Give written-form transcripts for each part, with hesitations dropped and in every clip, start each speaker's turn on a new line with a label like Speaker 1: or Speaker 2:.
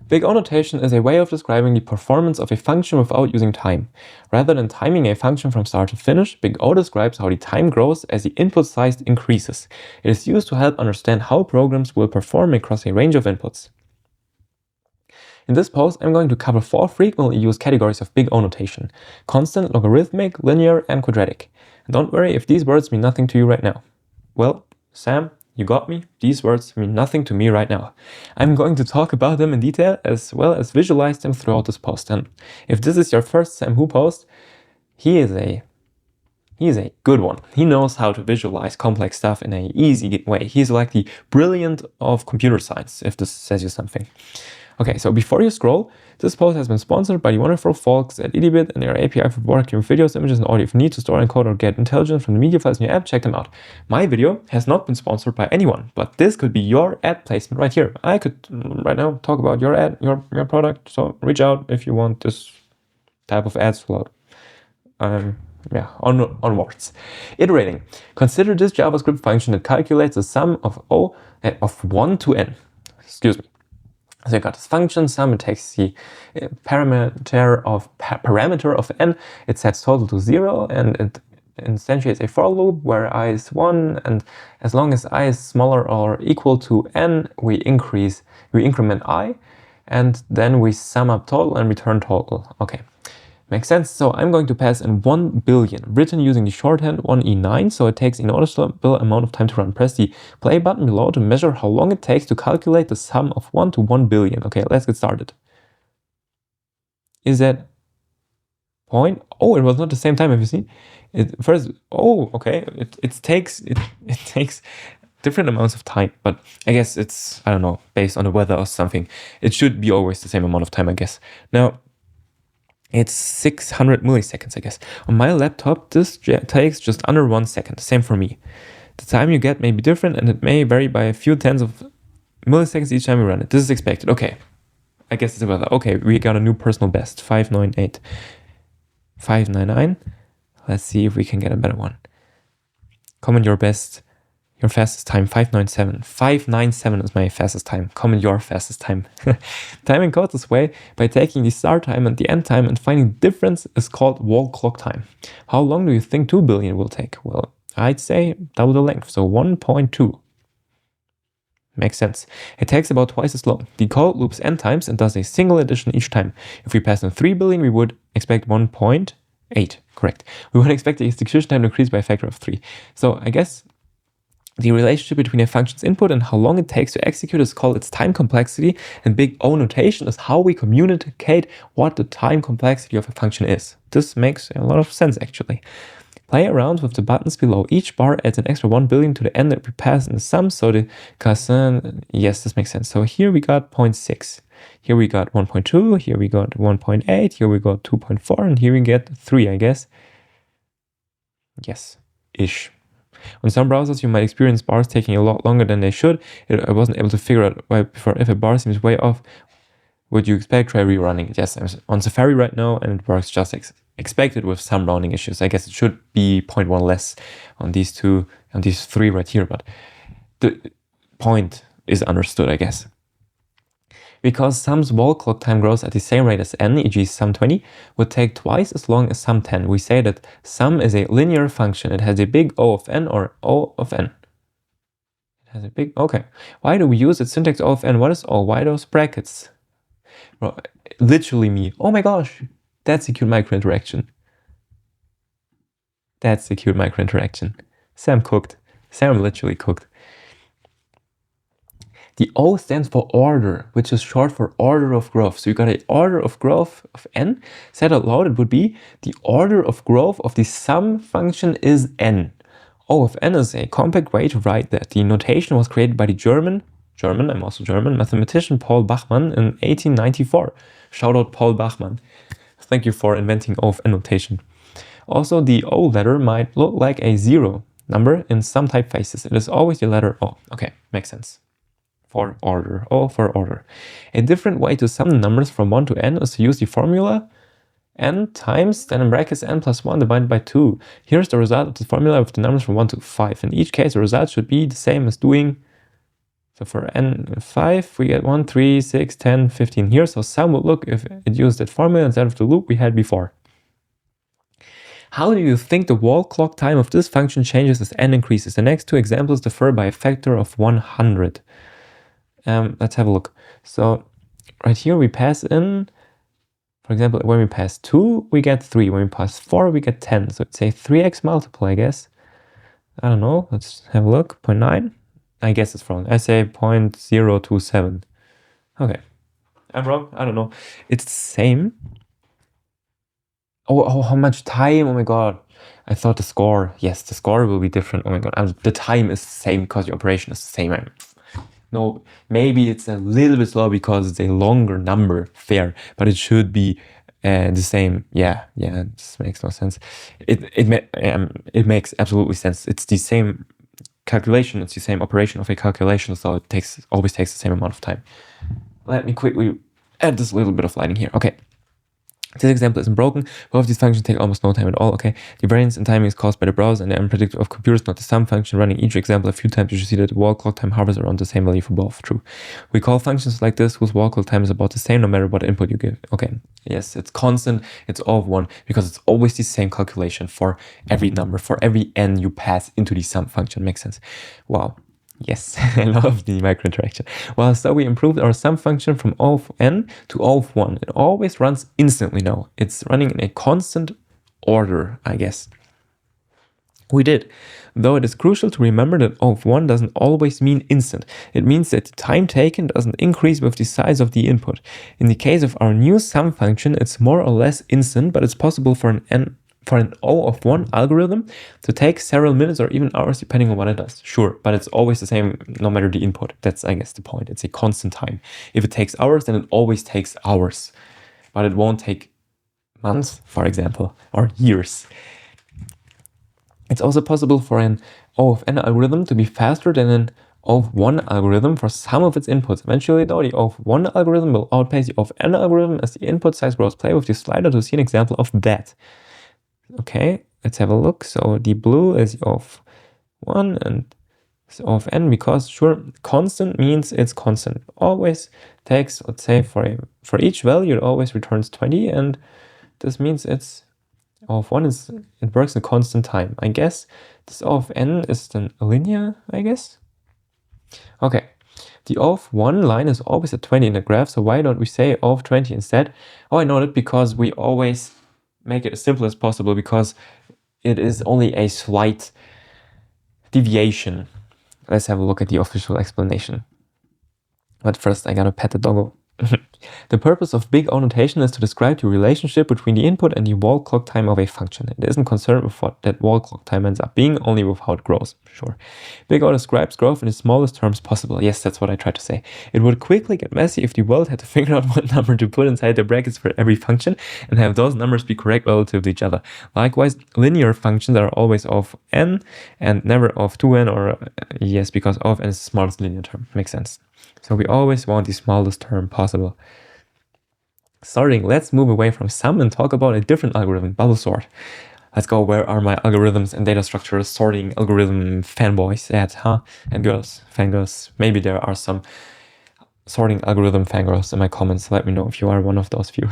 Speaker 1: Big O notation is a way of describing the performance of a function without using time. Rather than timing a function from start to finish, Big O describes how the time grows as the input size increases. It is used to help understand how programs will perform across a range of inputs. In this post, I'm going to cover 4 frequently used categories of Big O notation: constant, logarithmic, linear, and quadratic. And don't worry if these words mean nothing to you right now. Well, Sam, you got me. These words mean nothing to me right now. I'm going to talk about them in detail as well as visualize them throughout this post. And if this is your first Sam Who post, he is a good one. He knows how to visualize complex stuff in an easy way. He's like the brilliant of computer science, if this says you something. Okay, so before you scroll, this post has been sponsored by the wonderful folks at edibit and their API for working with videos, images, and audio. If you need to store, encode, or get intelligence from the media files in your app, check them out. My video has not been sponsored by anyone, but this could be your ad placement right here. I could right now talk about your ad, your product, so reach out if you want this type of ads flow. Onwards. Iterating. Consider this JavaScript function that calculates the sum of O of 1 to n. Excuse me. So you got this function sum, it takes the parameter of n, it sets total to 0, and it instantiates a for loop where I is 1, and as long as I is smaller or equal to n, we increment I, and then we sum up total and return total. Okay. Makes sense. So I'm going to pass in 1 billion, written using the shorthand 1E9, so it takes a noticeable amount of time to run. Press the play button below to measure how long it takes to calculate the sum of 1 to 1 billion. Okay, let's get started. Is that point? Oh, it was not the same time, have you seen? It takes different amounts of time, but I guess it's, I don't know, based on the weather or something. It should be always the same amount of time, I guess. Now, it's 600 milliseconds, I guess. On my laptop, this takes just under 1 second. Same for me. The time you get may be different, and it may vary by a few tens of milliseconds each time you run it. This is expected. Okay. I guess it's the weather. Okay, we got a new personal best. 598. 599. Let's see if we can get a better one. Comment your best. Your fastest time, 597. 597 is my fastest time. Comment your fastest time. Time encodes this way by taking the start time and the end time and finding the difference is called wall clock time. How long do you think 2 billion will take? Well, I'd say double the length, so 1.2. Makes sense. It takes about twice as long. The code loops n times and does a single addition each time. If we pass in 3 billion, we would expect 1.8. Correct. We would expect the execution time to increase by a factor of 3. So I guess the relationship between a function's input and how long it takes to execute is called its time complexity, and Big O notation is how we communicate what the time complexity of a function is. This makes a lot of sense, actually. Play around with the buttons below. Each bar adds an extra 1 billion to the n that we pass in the sum, so the yes, this makes sense. So here we got 0.6. Here we got 1.2, here we got 1.8, here we got 2.4, and here we get 3, I guess. Yes, ish. On some browsers, you might experience bars taking a lot longer than they should. I wasn't able to figure out why before. If a bar seems way off, would you expect try rerunning it? Yes, I'm on Safari right now, and it works just expected with some rounding issues. I guess it should be 0.1 less on these 3 right here, but the point is understood, I guess. Because sum's wall clock time grows at the same rate as n, e.g. sum 20, would take twice as long as sum 10. We say that sum is a linear function. It has a big O of n or O of n. It has a big, okay. Why do we use its syntax O of n? What is O? Why those brackets? Well, literally me. Oh my gosh, that's a cute micro interaction. That's a cute micro interaction. Sam cooked. Sam literally cooked. The O stands for order, which is short for order of growth. So you got an order of growth of n. Said out loud, it would be the order of growth of the sum function is n. O of n is a compact way to write that. The notation was created by the German, I'm also German, mathematician Paul Bachmann in 1894. Shout out Paul Bachmann. Thank you for inventing O of n notation. Also, the O letter might look like a 0 number in some typefaces. It is always the letter O. Okay, makes sense. For order, O for order. A different way to sum numbers from 1 to n is to use the formula n times, then in brackets n plus 1 divided by 2. Here's the result of the formula with the numbers from 1 to 5. In each case, the result should be the same as doing So for n5, we get 1, 3, 6, 10, 15 here. So sum would look if it used that formula instead of the loop we had before. How do you think the wall clock time of this function changes as n increases? The next two examples differ by a factor of 100. Let's have a look. So right here we pass in, for example, when we pass 2, we get 3. When we pass 4, we get 10. So it's a 3x multiple, I guess. I don't know. Let's have a look. 0.9. I guess it's wrong. I say 0.027. Okay. I'm wrong. I don't know. It's the same. Oh, how much time? Oh my god. I thought the score. Yes, the score will be different. Oh my god. The time is the same because the operation is the same. No, maybe it's a little bit slow because it's a longer number. Fair. But it should be the same. Yeah, this makes no sense. It makes absolutely sense. It's the same calculation. It's the same operation of a calculation. So it always takes the same amount of time. Let me quickly add this little bit of lighting here. Okay. This example isn't broken. Both of these functions take almost no time at all. Okay, the variance in timing is caused by the browser and the unpredictable of computers, not the sum function. Running each example a few times, you should see that the wall clock time hovers around the same value for both. True. We call functions like this whose wall clock time is about the same no matter what input you give. Okay, yes, it's constant. It's all of one because it's always the same calculation for every number, for every n you pass into the sum function. Makes sense. Wow. Yes, I love the micro interaction. Well, so we improved our sum function from O of n to O of 1. It always runs instantly now. It's running in a constant order, I guess. We did. Though it is crucial to remember that O of 1 doesn't always mean instant. It means that the time taken doesn't increase with the size of the input. In the case of our new sum function, it's more or less instant, but it's possible for an O of 1 algorithm to take several minutes or even hours depending on what it does. Sure, but it's always the same no matter the input. That's, I guess, the point. It's a constant time. If it takes hours, then it always takes hours. But it won't take months, for example, or years. It's also possible for an O of n algorithm to be faster than an O of 1 algorithm for some of its inputs. Eventually, though, the O of 1 algorithm will outpace the O of n algorithm as the input size grows. Play with the slider to see an example of that. Okay, let's have a look. So the blue is O of 1 and it's O of n because, sure, constant means it's constant. Always takes, let's say, for each value, it always returns 20, and this means it's O of 1 it works in constant time. I guess this O of n is then linear, I guess. Okay, the O of 1 line is always at 20 in the graph, so why don't we say O of 20 instead? Oh, I know that because we always make it as simple as possible because it is only a slight deviation. Let's have a look at the official explanation. But first I gotta pet the doggo. The purpose of big O notation is to describe the relationship between the input and the wall clock time of a function. It isn't concerned with what that wall clock time ends up being, only with how it grows. Sure. Big O describes growth in the smallest terms possible. Yes, that's what I tried to say. It would quickly get messy if the world had to figure out what number to put inside the brackets for every function and have those numbers be correct relative to each other. Likewise, linear functions are always O of n and never O of 2n or yes, because O of n is the smallest linear term. Makes sense. So we always want the smallest term possible. Sorting, let's move away from sum and talk about a different algorithm, bubble sort. Let's go, where are my algorithms and data structures sorting algorithm fanboys at, huh? And girls, fangirls. Maybe there are some sorting algorithm fangirls in my comments. Let me know if you are one of those few.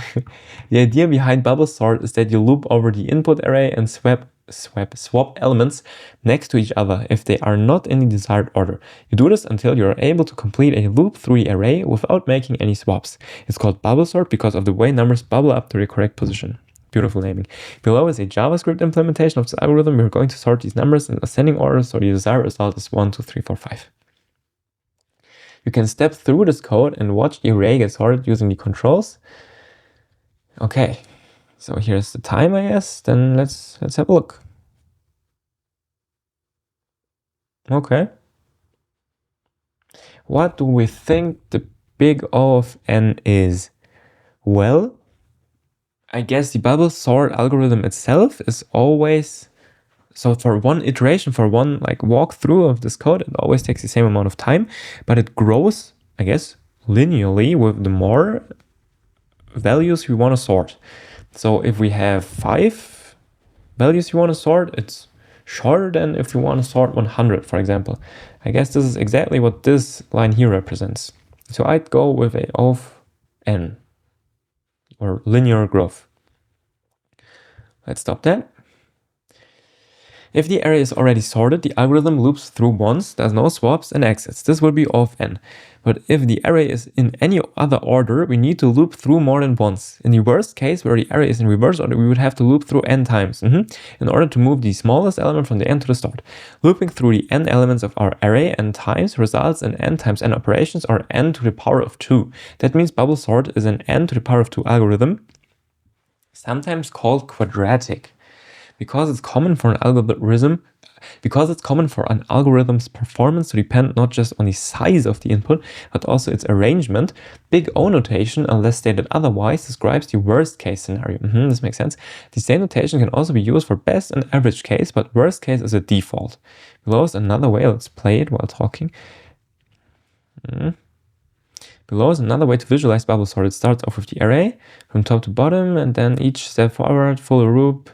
Speaker 1: The idea behind bubble sort is that you loop over the input array and swap elements next to each other if they are not in the desired order. You do this until you are able to complete a loop through the array without making any swaps. It's called bubble sort because of the way numbers bubble up to the correct position. Beautiful naming. Below is a JavaScript implementation of this algorithm. We're going to sort these numbers in ascending order so the desired result is 1, 2, 3, 4, 5. You can step through this code and watch the array get sorted using the controls. Okay. So here's the time, I guess. Then let's have a look. Okay. What do we think the big O of n is? Well, I guess the bubble sort algorithm itself is always, so for one iteration, for one like walkthrough of this code, it always takes the same amount of time, but it grows, I guess, linearly with the more values we want to sort. So if we have 5 values you want to sort, it's shorter than if you want to sort 100, for example. I guess this is exactly what this line here represents. So I'd go with a of n, or linear growth. Let's stop that. If the array is already sorted, the algorithm loops through once, there's no swaps and exits. This will be O of n. But if the array is in any other order, we need to loop through more than once. In the worst case, where the array is in reverse order, we would have to loop through n times in order to move the smallest element from the end to the start. Looping through the n elements of our array n times results in n times n operations, or n to the power of 2. That means bubble sort is an n to the power of 2 algorithm, sometimes called quadratic. Because it's common for an algorithm's performance to depend not just on the size of the input, but also its arrangement, big O notation, unless stated otherwise, describes the worst case scenario. This makes sense. The same notation can also be used for best and average case, but worst case is a default. Below is another way, let's play it while talking. Below is another way to visualize bubble sort. It starts off with the array from top to bottom, and then each step forward, full loop.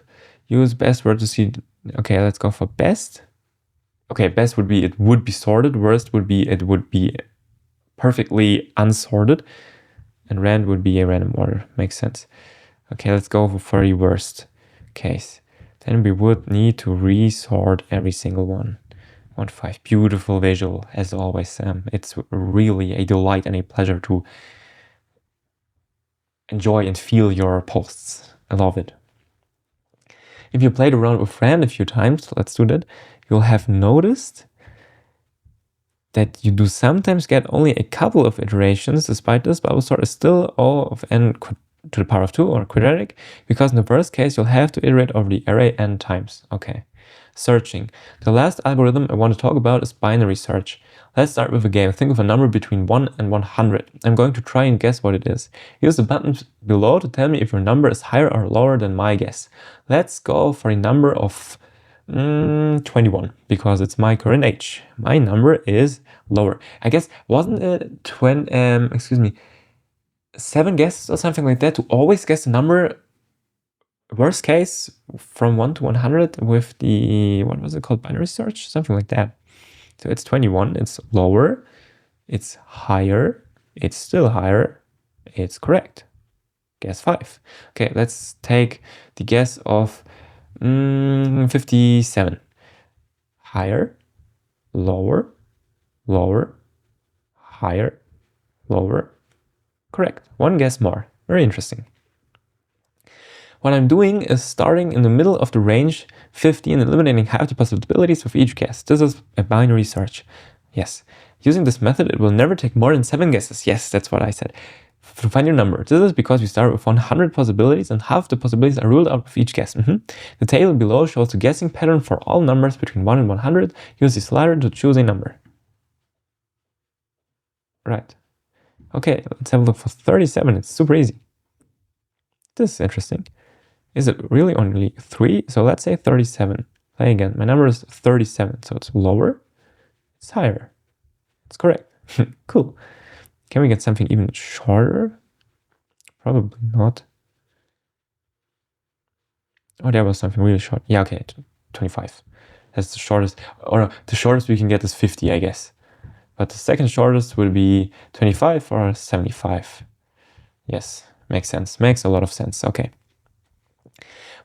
Speaker 1: Use best word to see. Okay, let's go for best. Okay, best would be it would be sorted. Worst would be it would be perfectly unsorted. And rand would be a random order. Makes sense. Okay, let's go for the worst case. Then we would need to resort every single one. 1 to 5. Beautiful visual, as always, Sam. It's really a delight and a pleasure to enjoy and feel your posts. I love it. If you played around with rand a few times, let's do that, you'll have noticed that you do sometimes get only a couple of iterations. Despite this, bubble sort is still O of n to the power of 2, or quadratic, because in the worst case, you'll have to iterate over the array n times. Okay. Searching. The last algorithm I want to talk about is binary search. Let's start with a game. Think of a number between 1 and 100. I'm going to try and guess what it is. Use the buttons below to tell me if your number is higher or lower than my guess. Let's go for a number of 21, because it's my current age. My number is lower. I guess, wasn't it 7 guesses or something like that to always guess the number? Worst case, from 1 to 100 with the, what was it called, binary search? Something like that. So it's 21, it's lower, it's higher, it's still higher, it's correct. Guess 5. Okay, let's take the guess of 57. Higher, lower, lower, higher, lower, correct. One guess more. Very interesting. What I'm doing is starting in the middle of the range 50 and eliminating half the possibilities of each guess. This is a binary search. Yes. Using this method, it will never take more than 7 guesses. Yes, that's what I said. To find your number. This is because we start with 100 possibilities and half the possibilities are ruled out with each guess. The table below shows the guessing pattern for all numbers between 1 and 100. Use the slider to choose a number. Right. Okay, let's have a look for 37. It's super easy. This is interesting. Is it really only 3? So let's say 37. Play again. My number is 37. So it's lower. It's higher. It's correct. Cool. Can we get something even shorter? Probably not. Oh, there was something really short. Yeah, okay. 25. That's the shortest. Or no, the shortest we can get is 50, I guess. But the second shortest will be 25 or 75. Yes, makes sense. Makes a lot of sense. Okay.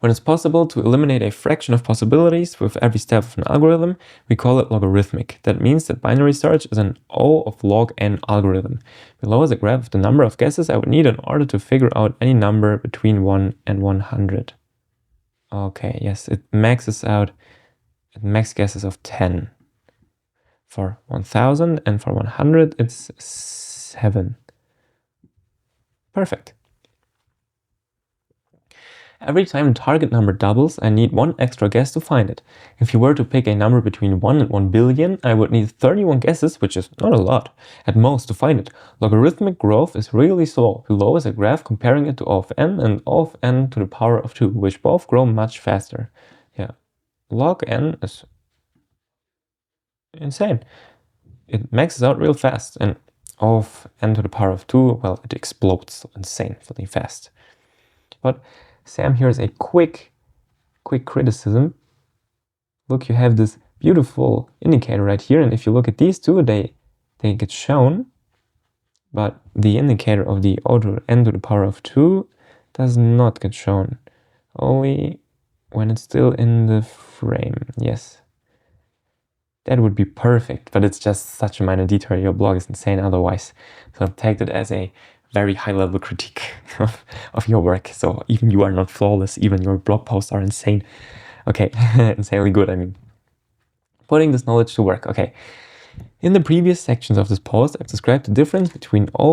Speaker 1: When it's possible to eliminate a fraction of possibilities with every step of an algorithm, we call it logarithmic. That means that binary search is an O of log n algorithm. Below is a graph of the number of guesses I would need in order to figure out any number between 1 and 100. Okay, yes, it maxes out at max guesses of 10. For 1000 and for 100, it's 7. Perfect. Every time the target number doubles, I need 1 extra guess to find it. If you were to pick a number between 1 and 1 billion, I would need 31 guesses, which is not a lot, at most, to find it. Logarithmic growth is really slow. Below is a graph comparing it to O of n and O of n to the power of 2, which both grow much faster. Yeah, log n is insane. It maxes out real fast, and O of n to the power of 2, well, it explodes insanely fast. But Sam, here's a quick criticism. look, you have this beautiful indicator right here, and if you look at these two, they get shown, but the indicator of the O to n to the power of 2 does not get shown, only when it's still in the frame. Yes, that would be perfect, but it's just such a minor detail. Your blog is insane otherwise, so take it as a very high-level critique of your work. So even you are not flawless, even your blog posts are insane. Okay, insanely good, I mean. Putting this knowledge to work. Okay, in the previous sections of this post, I've described the difference between O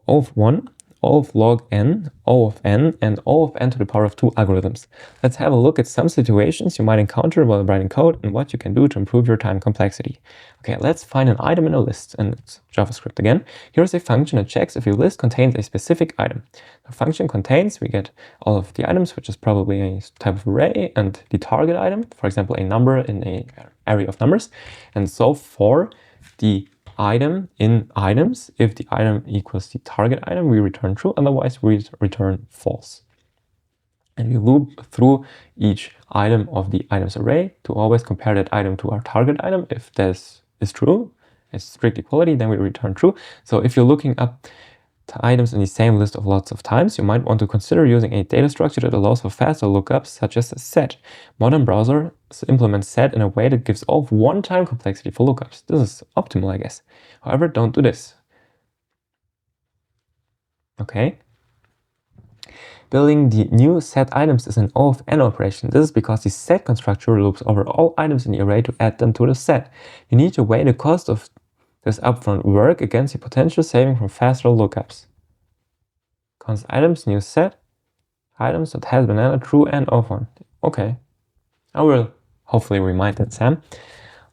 Speaker 1: of 1, O of log n, O of n, and O of n to the power of 2 algorithms. Let's have a look at some situations you might encounter while writing code and what you can do to improve your time complexity. Okay, let's find an item in a list, and it's JavaScript again. Here's a function that checks if your list contains a specific item. The function contains, we get all of the items, which is probably a type of array, and the target item, for example, a number in an array of numbers. And so for the item in items, if the item equals the target item, we return true, otherwise we return false. And we loop through each item of the items array to always compare that item to our target item. If this is true, it's strict equality, then we return true. So if you're looking up items in the same list of lots of times, you might want to consider using a data structure that allows for faster lookups, such as set. Modern browsers implement set in a way that gives off one-time complexity for lookups. This is optimal, I guess. However, don't do this. Okay. Building the new set items is an O of n operation. This is because the set constructor loops over all items in the array to add them to the set. You need to weigh the cost of this upfront work against the potential saving from faster lookups. Const items, new set, items that has banana true and O of 1. Okay, I will hopefully remind that, Sam.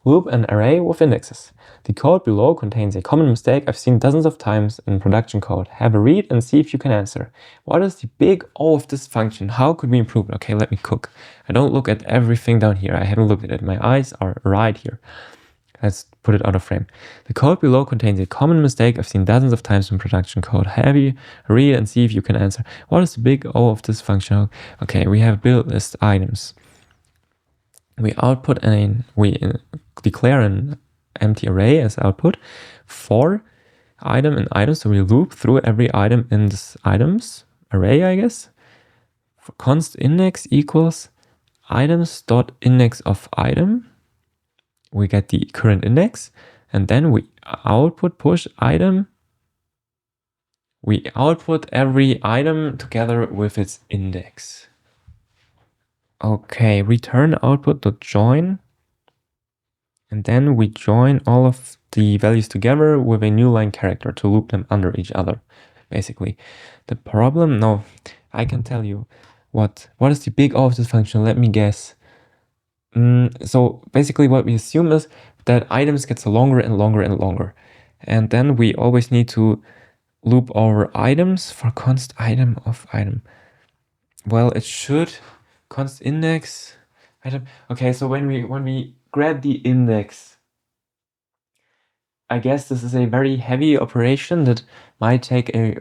Speaker 1: Loop an array with indexes. The code below contains a common mistake I've seen dozens of times in production code. Have a read and see if you can answer. What is the big O of this function? How could we improve it? Okay, let me cook. I don't look at everything down here. I haven't looked at it. My eyes are right here. Let's put it out of frame. The code below contains a common mistake I've seen dozens of times in production code. Have you read and see if you can answer. What is the big O of this function? Okay, we have build list items. We output and we declare an empty array as output for item and item. So we loop through every item in this items array, I guess. For const index equals items dot index of item. We get the current index, and then we output push item. We output every item together with its index. Okay, return output dot join, and then we join all of the values together with a new line character to loop them under each other, basically. The problem, no, I can tell you what is the big O of this function. Let me guess. So basically what we assume is that items gets longer and longer and longer. And then we always need to loop over items for const item of item. Well, it should const index item. Okay, so when we grab the index, I guess this is a very heavy operation that might take a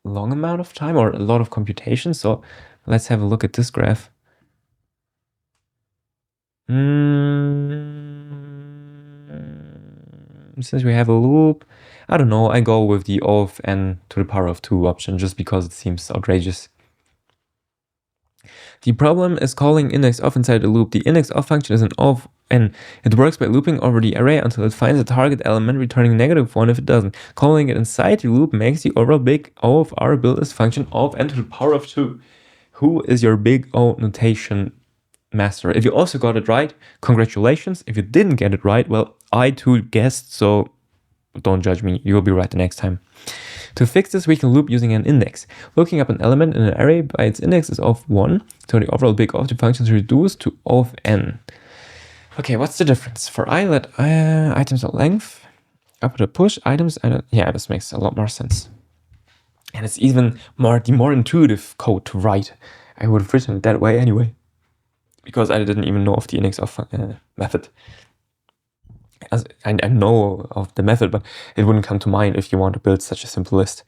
Speaker 1: long amount of time or a lot of computation. So let's have a look at this graph. Since we have a loop, I don't know, I go with the O of n to the power of 2 option just because it seems outrageous. The problem is calling index of inside the loop. The index of function is an O of n. It works by looping over the array until it finds a target element, returning -1 if it doesn't. Calling it inside the loop makes the overall big O of our build list function O of n to the power of 2. Who is your big O notation master? If you also got it right, congratulations. If you didn't get it right, well, I too guessed, so don't judge me. You will be right the next time. To fix this, we can loop using an index. Looking up an element in an array by its index is O of 1, so the overall big O of the function is reduced to O of n. Okay, what's the difference? For I, let items of length, up to push items, yeah, this makes a lot more sense. And it's even the more intuitive code to write. I would have written it that way anyway, because I didn't even know of the index of method. As I know of the method, but it wouldn't come to mind if you want to build such a simple list.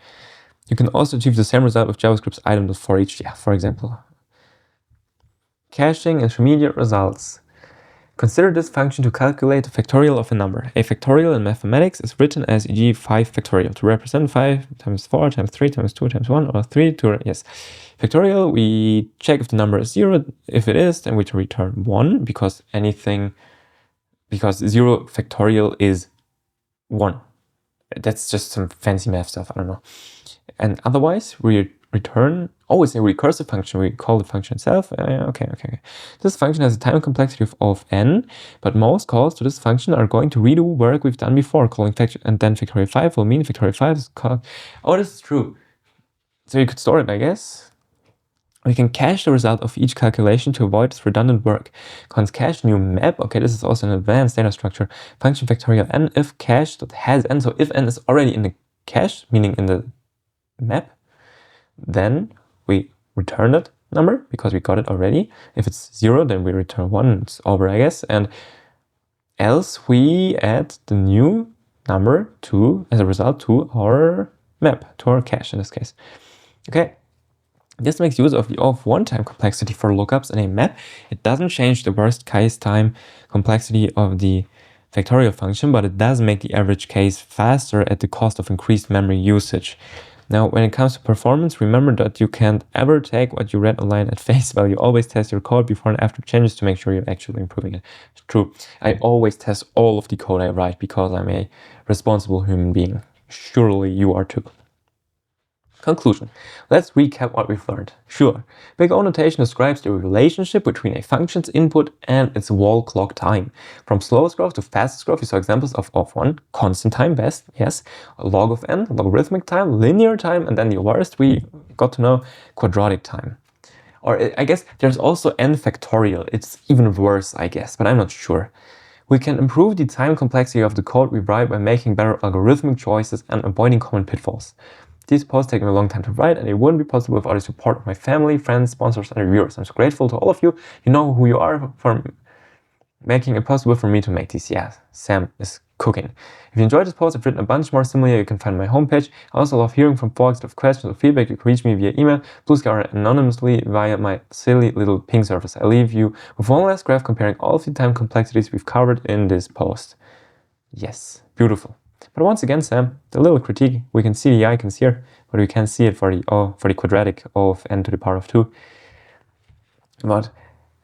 Speaker 1: You can also achieve the same result with JavaScript's items for each, for example. Caching intermediate results. Consider this function to calculate the factorial of a number. A factorial in mathematics is written as e.g. 5 factorial to represent 5 times 4 times 3 times 2 times 1 or 3 to, yes. Factorial, we check if the number is 0. If it is, then we return 1 because 0 factorial is 1. That's just some fancy math stuff, I don't know. And otherwise, we return always a recursive function. We call the function itself. Okay. This function has a time complexity of O of n, but most calls to this function are going to redo work we've done before. Calling factor and then factorial 5 will mean factorial 5 is called. Oh, this is true. So you could store it, I guess. We can cache the result of each calculation to avoid this redundant work. Cons cache new map. Okay, this is also an advanced data structure. Function factorial n if cache that has n. So if n is already in the cache, meaning in the map, then we return that number because we got it already. If it's 0, then we return 1. It's over, I guess. And else we add the new number as a result to our map, to our cache in this case. Okay. This makes use of the O of 1 time complexity for lookups in a map. It doesn't change the worst case time complexity of the factorial function, but it does make the average case faster at the cost of increased memory usage. Now, when it comes to performance, remember that you can't ever take what you read online at face value. Always test your code before and after changes to make sure you're actually improving it. It's true. I always test all of the code I write because I'm a responsible human being. Surely you are too. Conclusion. Let's recap what we've learned. Sure, Big O notation describes the relationship between a function's input and its wall clock time. From slowest growth to fastest growth, we saw examples of O of 1, constant time, best, yes, log of n, logarithmic time, linear time, and then the worst, we got to know quadratic time. Or I guess there's also n factorial. It's even worse, I guess, but I'm not sure. We can improve the time complexity of the code we write by making better algorithmic choices and avoiding common pitfalls. These posts take me a long time to write, and it wouldn't be possible without the support of my family, friends, sponsors, and reviewers. I'm so grateful to all of you. You know who you are for making it possible for me to make these. Yeah, Sam is cooking. If you enjoyed this post, I've written a bunch more similar. You can find my homepage. I also love hearing from folks that have questions or feedback. You can reach me via email, Bluesky, or anonymously via my silly little ping service. I leave you with one last graph comparing all of the time complexities we've covered in this post. Yes, beautiful. But once again, Sam, the little critique, we can see the icons here, but we can't see it for the quadratic O of n to the power of 2. But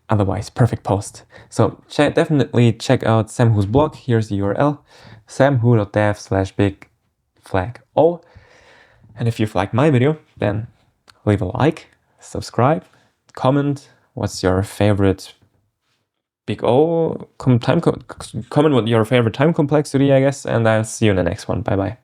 Speaker 1: otherwise, perfect post. So definitely check out Samhu's blog. Here's the URL, samhu.dev/big-flag-o. And if you've liked my video, then leave a like, subscribe, comment. What's your favorite Big O, comment what your favorite time complexity, I guess, and I'll see you in the next one. Bye bye.